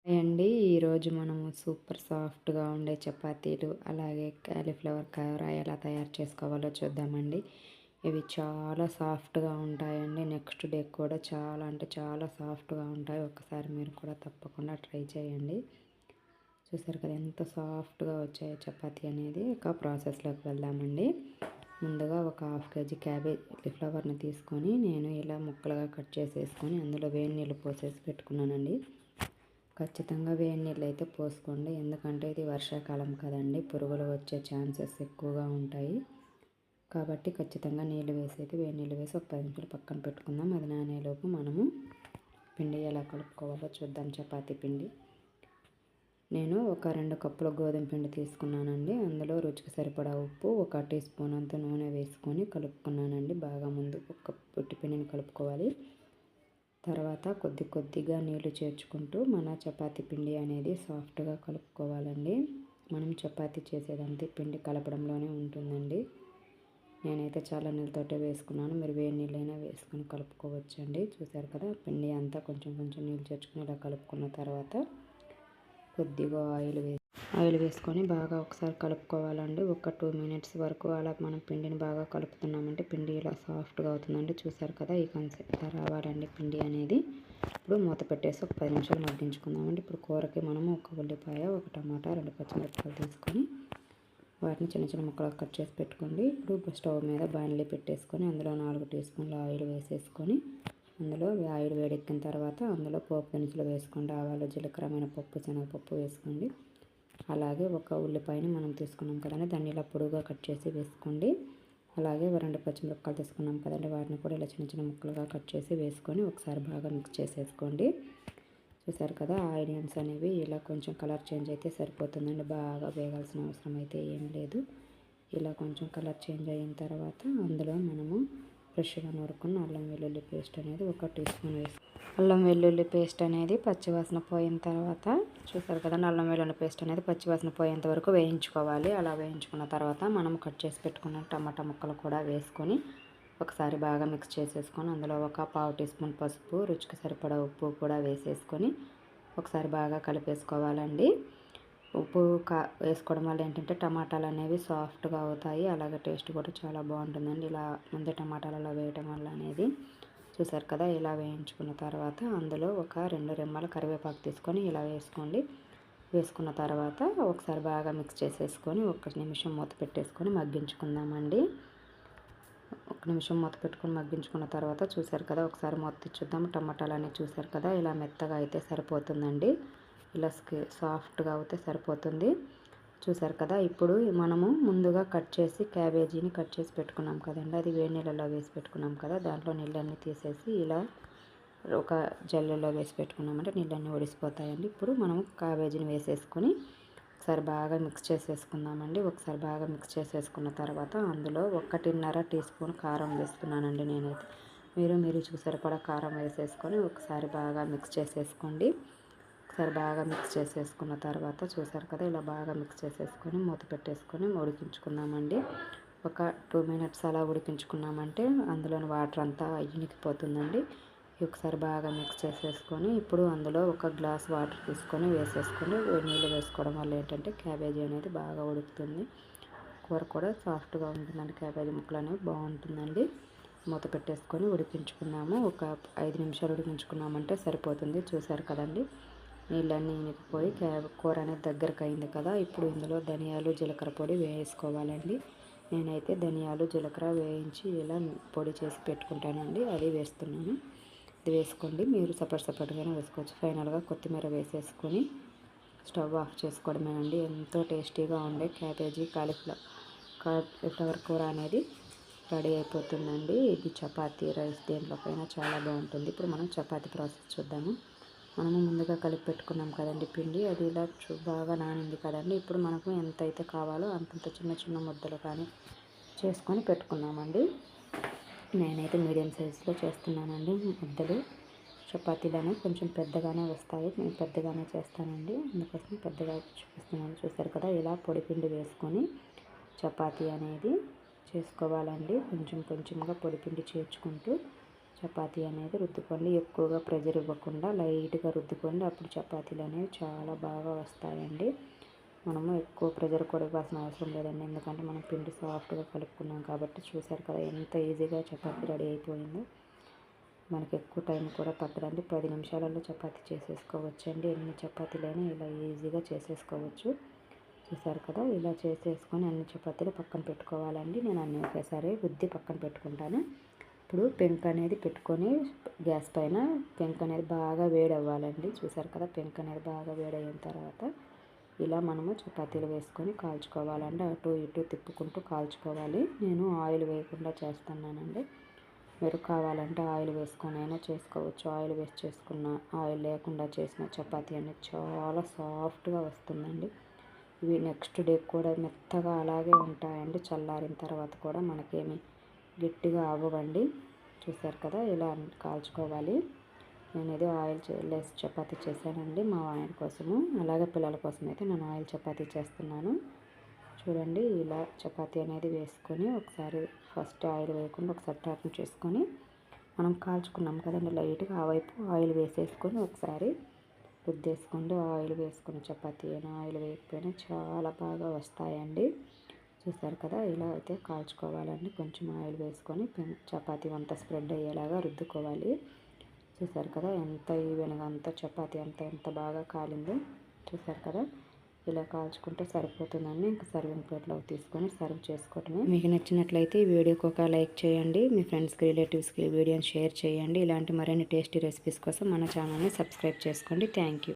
Hi అండి. ఈరోజు మనము సూపర్ సాఫ్ట్గా ఉండే చపాతీలు అలాగే కాలీఫ్లవర్ కూర ఎలా తయారు చేసుకోవాలో చూద్దామండి. ఇవి చాలా సాఫ్ట్గా ఉంటాయండి. నెక్స్ట్ డే కూడా చాలా అంటే చాలా సాఫ్ట్గా ఉంటాయి. ఒక్కసారి మీరు కూడా తప్పకుండా ట్రై చేయండి. చూసారు కదా ఎంత సాఫ్ట్గా వచ్చాయో చపాతీ అనేది. ఒక ప్రాసెస్లోకి వెళ్దామండి. ముందుగా ఒక హాఫ్ కేజీ కాలీఫ్లవర్ని తీసుకొని నేను ఇలా ముక్కలుగా కట్ చేసేసుకొని అందులో వేడి నీళ్ళు పోసేసి పెట్టుకున్నానండి. ఖచ్చితంగా వేడి నీళ్ళు అయితే పోసుకోండి, ఎందుకంటే ఇది వర్షాకాలం కదండి, పురుగులు వచ్చే ఛాన్సెస్ ఎక్కువగా ఉంటాయి. కాబట్టి ఖచ్చితంగా నీళ్ళు వేసేది వేడి నీళ్ళు వేసి ఒక 10 నిమిషాలు పక్కన పెట్టుకుందాం. అది నానేలోపు మనము పిండి ఎలా కలుపుకోవాలో చూద్దాం. చపాతీ పిండి నేను ఒక 2 కప్పుల గోధుమ పిండి తీసుకున్నానండి. అందులో రుచికి సరిపడా ఉప్పు, ఒక టీ స్పూన్ అంత నూనె వేసుకొని కలుపుకున్నానండి. బాగా ముందు ఒక పొట్టి పిండిని కలుపుకోవాలి. తర్వాత కొద్దిగా నీళ్లు చేర్చుకుంటూ మన చపాతీ పిండి అనేది సాఫ్ట్గా కలుపుకోవాలండి. మనం చపాతీ చేసేదంతా పిండి కలపడంలోనే ఉంటుందండి. నేనైతే చాలా నీళ్ళతోటే వేసుకున్నాను, మీరు వేడి నీళ్ళైనా వేసుకొని కలుపుకోవచ్చండి. చూసారు కదా, పిండి అంతా కొంచెం నీళ్ళు చేర్చుకుని ఇలా కలుపుకున్న తర్వాత కొద్దిగా ఆయిల్ వేసుకొని బాగా ఒకసారి కలుపుకోవాలండి. ఒక 2 మినిట్స్ వరకు అలా మనం పిండిని బాగా కలుపుతున్నామంటే పిండి ఇలా సాఫ్ట్గా అవుతుందండి. చూసారు కదా, ఈ కన్సిస్టెన్సీలో రావాలండి పిండి అనేది. ఇప్పుడు మూత పెట్టేసి ఒక 10 నిమిషాలు మగ్గించుకుందామండి. ఇప్పుడు కూరకి మనము ఒక ఉల్లిపాయ, ఒక టమాటా, 2 పచ్చిమిరపకాయలు తీసుకొని వాటిని చిన్న ముక్కలు కట్ చేసి పెట్టుకోండి. ఇప్పుడు స్టవ్ మీద బాణలి పెట్టేసుకొని అందులో 4 టీ స్పూన్ల ఆయిల్ వేసేసుకొని అందులో ఆయిల్ వేడెక్కిన తర్వాత అందులో పోపు దినుసులు వేసుకోండి. ఆవాలు, జీలకర్ర, మినపప్పు, శనగపప్పు వేసుకోండి. అలాగే ఒక ఉల్లిపాయని మనం తీసుకున్నాం కదండి, దాన్ని ఇలా పొడుగుగా కట్ చేసి వేసుకోండి. అలాగే 2 పచ్చిమిరపకాయలు తీసుకున్నాం కదండి, వాటిని కూడా ఇలా చిన్న ముక్కలుగా కట్ చేసి వేసుకొని ఒకసారి బాగా మిక్స్ చేసేసుకోండి. చూసారు కదా, ఆనియన్స్ అనేవి ఇలా కొంచెం కలర్ చేంజ్ అయితే సరిపోతుందండి, బాగా వేగాల్సిన అవసరం అయితే ఏం లేదు. ఇలా కొంచెం కలర్ చేంజ్ అయిన తర్వాత అందులో మనము ఫ్రెష్గా నూరుకున్న అల్లం వెల్లుల్లి పేస్ట్ అనేది ఒక టీ స్పూన్ అల్లం వెల్లుల్లి పేస్ట్ అనేది పచ్చివాసన పోయిన తర్వాత, చూసారు కదా, అల్లం వెల్లుల్లి పేస్ట్ అనేది పచ్చివాసన పోయేంత వరకు వేయించుకోవాలి. అలా వేయించుకున్న తర్వాత మనం కట్ చేసి పెట్టుకున్న టమాటా ముక్కలు కూడా వేసుకొని ఒకసారి బాగా మిక్స్ చేసేసుకొని అందులో ఒక పావు టీ స్పూన్ పసుపు, రుచికి సరిపడా ఉప్పు కూడా వేసేసుకొని ఒకసారి బాగా కలిపేసుకోవాలండి. ఉప్పు వేసుకోవడం వల్ల ఏంటంటే టమాటాలు అనేవి సాఫ్ట్గా అవుతాయి, అలాగే టేస్ట్ కూడా చాలా బాగుంటుందండి. ఇలా ముందే టమాటాలలో వేయటం వల్ల అనేది. చూసారు కదా, ఇలా వేయించుకున్న తర్వాత అందులో ఒక 2 రెమ్మల కరివేపాకు తీసుకొని ఇలా వేసుకోండి. వేసుకున్న తర్వాత ఒకసారి బాగా మిక్స్ చేసేసుకొని 1 నిమిషం మూత పెట్టేసుకొని మగ్గించుకుందామండి. 1 నిమిషం మూత పెట్టుకొని మగ్గించుకున్న తర్వాత చూసారు కదా, ఒకసారి మూత తెచ్చుద్దాం. టమాటాలు అనేవి చూసారు కదా, ఇలా మెత్తగా అయితే సరిపోతుందండి. ఇలా సాఫ్ట్గా అయితే సరిపోతుంది. చూసారు కదా, ఇప్పుడు మనము ముందుగా క్యాబేజీని కట్ చేసి పెట్టుకున్నాం కదండి, అది వేడి నీళ్ళలో వేసి పెట్టుకున్నాం కదా, దాంట్లో నీళ్ళన్నీ తీసేసి ఇలా ఒక జల్లెలో వేసి పెట్టుకున్నామంటే నీళ్ళన్నీ ఒడిసిపోతాయండి. ఇప్పుడు మనము క్యాబేజీని వేసేసుకొని ఒకసారి బాగా మిక్స్ చేసేసుకుందామండి. ఒకసారి బాగా మిక్స్ చేసేసుకున్న తర్వాత అందులో 1.5 టీ స్పూన్ కారం వేస్తున్నానండి నేనైతే. మీరు చూసారు కూడా కారం వేసేసుకొని ఒకసారి బాగా మిక్స్ చేసేసుకోండి. ఒకసారి బాగా మిక్స్ చేసేసుకున్న తర్వాత చూసారు కదా, ఇలా బాగా మిక్స్ చేసేసుకొని మూత పెట్టేసుకొని ఉడికించుకుందామండి. ఒక 2 మినిట్స్ అలా ఉడికించుకున్నామంటే అందులోని వాటర్ అంతా ఇనికిపోతుందండి. ఒకసారి బాగా మిక్స్ చేసేసుకొని ఇప్పుడు అందులో ఒక గ్లాస్ వాటర్ తీసుకొని వేసేసుకొని నీళ్ళు వేసుకోవడం వల్ల ఏంటంటే క్యాబేజీ అనేది బాగా ఉడుకుతుంది. కూర కూడా సాఫ్ట్గా ఉంటుందండి, క్యాబేజీ ముక్కలు అనేవి బాగుంటుందండి. మూత పెట్టేసుకొని ఉడికించుకున్నాము. ఒక 5 నిమిషాలు ఉడికించుకున్నామంటే సరిపోతుంది. చూసారు కదండి, నీళ్ళన్నీ ఇనికిపోయి కూర అనేది దగ్గరకు అయింది కదా. ఇప్పుడు ఇందులో ధనియాలు, జీలకర్ర పొడి వేసుకోవాలండి. నేనైతే ధనియాలు, జీలకర్ర వేయించి ఇలా పొడి చేసి పెట్టుకుంటానండి, అది వేస్తున్నాను. ఇది వేసుకోండి, మీరు సపరేట్గానే వేసుకోవచ్చు. ఫైనల్గా కొత్తిమీర వేసేసుకొని స్టవ్ ఆఫ్ చేసుకోవడమేనండి. ఎంతో టేస్టీగా ఉండే క్యాబేజీ కాలీఫ్లవర్ కూర అనేది రెడీ అయిపోతుందండి. ఇది చపాతీ, రైస్ దేంట్లోకైనా చాలా బాగుంటుంది. ఇప్పుడు మనం చపాతీ ప్రాసెస్ చూద్దాము. మనము ముందుగా కలిపి పెట్టుకున్నాం కదండి పిండి, అది ఇలా బాగా నానింది కదండి. ఇప్పుడు మనకు ఎంత అయితే కావాలో అంతంత చిన్న ముద్దలు కానీ చేసుకొని పెట్టుకున్నామండి. నేనైతే మీడియం సైజులో చేస్తున్నానండి ముద్దలు. చపాతీలు కొంచెం పెద్దగానే వస్తాయి, నేను పెద్దగానే చేస్తానండి, అందుకోసం పెద్దగా చూపిస్తున్నాను. చూసారు కదా, ఇలా పొడి పిండి వేసుకొని చపాతీ అనేది చేసుకోవాలండి. కొంచెంగా పొడి పిండి చేర్చుకుంటూ చపాతీ అనేది రుద్దుకోండి. ఎక్కువగా ప్రెజర్ ఇవ్వకుండా లైట్గా రుద్దుకోండి. అప్పుడు చపాతీలు అనేవి చాలా బాగా వస్తాయండి. మనము ఎక్కువ ప్రెజర్ కూడా ఇవ్వాల్సిన అవసరం లేదండి, ఎందుకంటే మనం పిండి సాఫ్ట్గా కలుపుకున్నాం కాబట్టి. చూసారు కదా ఎంత ఈజీగా చపాతీ రెడీ అయిపోయిందో. మనకి ఎక్కువ టైం కూడా పట్టదండి, 10 నిమిషాలలో చపాతీ చేసేసుకోవచ్చండి. ఎన్ని చపాతీలైనా ఇలా ఈజీగా చేసేసుకోవచ్చు. చూసారు కదా, ఇలా చేసేసుకొని అన్ని చపాతీలు పక్కన పెట్టుకోవాలండి. నేను అన్నీ ఒకేసారి రుద్ది పక్కన పెట్టుకుంటాను. ఇప్పుడు పెంక అనేది పెట్టుకొని గ్యాస్ పైన పెంక అనేది బాగా వేడి అవ్వాలండి. చూసారు కదా, పెంక అనేది బాగా వేడయిన తర్వాత ఇలా మనము చపాతీలు వేసుకొని కాల్చుకోవాలండి. అటు ఇటు తిప్పుకుంటూ కాల్చుకోవాలి. నేను ఆయిల్ వేయకుండా చేస్తున్నానండి. మీరు కావాలంటే ఆయిల్ వేసుకొని అయినా చేసుకోవచ్చు. ఆయిల్ వేసి చేసుకున్న, ఆయిల్ లేకుండా చేసిన చపాతీ అనేది చాలా సాఫ్ట్గా వస్తుందండి. ఇవి నెక్స్ట్ డే కూడా మెత్తగా అలాగే ఉంటాయండి. చల్లారిన తర్వాత కూడా మనకేమి గట్టిగా అవ్వవండి. చూసారు కదా, ఇలా కాల్చుకోవాలి. నేను ఇది ఆయిల్ లెస్ చపాతీ చేశానండి మా ఆయన కోసము. అలాగే పిల్లల కోసం అయితే నేను ఆయిల్ చపాతీ చేస్తున్నాను. చూడండి, ఇలా చపాతీ అనేది వేసుకొని ఒకసారి ఫస్ట్ ఆయిల్ వేయకుండా ఒకసారి టర్న్ చేసుకొని మనం కాల్చుకున్నాం కదండి లైట్గా, ఆ వైపు ఆయిల్ వేసేసుకొని ఒకసారి రుద్దేసుకోండి. ఆయిల్ వేసుకుని చపాతీ అయినా ఆయిల్ వేయకపోయినా చాలా బాగా వస్తాయండి. చూసారు కదా, ఇలా అయితే కాల్చుకోవాలండి. కొంచెం ఆయిల్ వేసుకొని చపాతీ అంతా స్ప్రెడ్ అయ్యేలాగా రుద్దుకోవాలి. చూసారు కదా ఎంత ఈవెన్గా అంత చపాతీ అంతా ఎంత బాగా కాలిందో. చూసారు కదా, ఇలా కాల్చుకుంటే సరిపోతుందండి. ఇంకా సర్వింగ్ ప్లేట్లో తీసుకొని సర్వ్ చేసుకోవటమే. మీకు నచ్చినట్లయితే ఈ వీడియోకి ఒక లైక్ చేయండి. మీ ఫ్రెండ్స్కి, రిలేటివ్స్కి వీడియోని షేర్ చేయండి. ఇలాంటి మరిన్ని టేస్టీ రెసిపీస్ కోసం మన ఛానల్ని సబ్స్క్రైబ్ చేసుకోండి. Thank you.